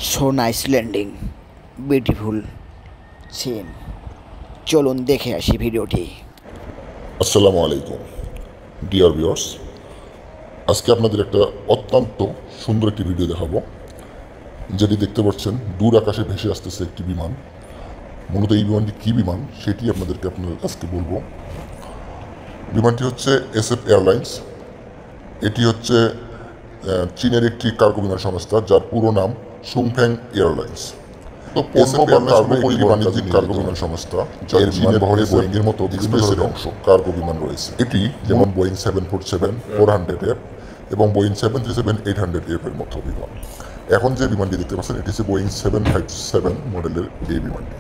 So nice landing, beautiful scene. চলুন দেখে আসি ভিডিওটি। আসসালামু আলাইকুম ডিয়ার ভিউয়ার্স, আজকে আপনাদের একটা অত্যন্ত সুন্দর একটি ভিডিও দেখাবো, যেটি দেখতে পাচ্ছেন দূর আকাশে ভেসে আসতেছে একটি বিমান। মূলত এই বিমানটি কী বিমান সেটি আপনাদের আজকে বলবো। বিমানটি হচ্ছে SF এয়ারলাইন্স। এটি হচ্ছে চীনের একটি কার্গো বিমান সংস্থা, যার পুরো নাম সুংফেং এয়ারলাইন্স। তো বাণিজ্যিক কার্গো বিমান সংস্থা, যার চীনের বহরে বোয়িং এর মতো এক্সপ্রেসের অংশ কার্গো বিমান রয়েছে। এটি যেমন বোয়িং 747-400 এর এবং বোয়িং 737-800 এর মতো বিমান। এখন যে বিমানটি দেখতে পাচ্ছেন এটি হচ্ছে বোয়িং 757 মডেলের এই বিমানটি।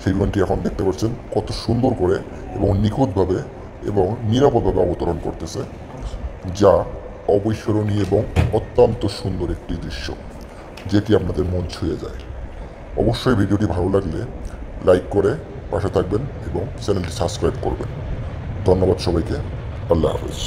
সেই বিমানটি এখন দেখতে পাচ্ছেন কত সুন্দর করে এবং নিখুঁতভাবে এবং নিরাপদভাবে অবতরণ করতেছে, যা অবিস্মরণীয় এবং অত্যন্ত সুন্দর একটি দৃশ্য, যেটি আপনাদের মন ছুঁয়ে যায়। অবশ্যই ভিডিওটি ভালো লাগলে লাইক করে পাশে থাকবেন এবং চ্যানেলটি সাবস্ক্রাইব করবেন। ধন্যবাদ সবাইকে। আল্লাহ হাফেজ।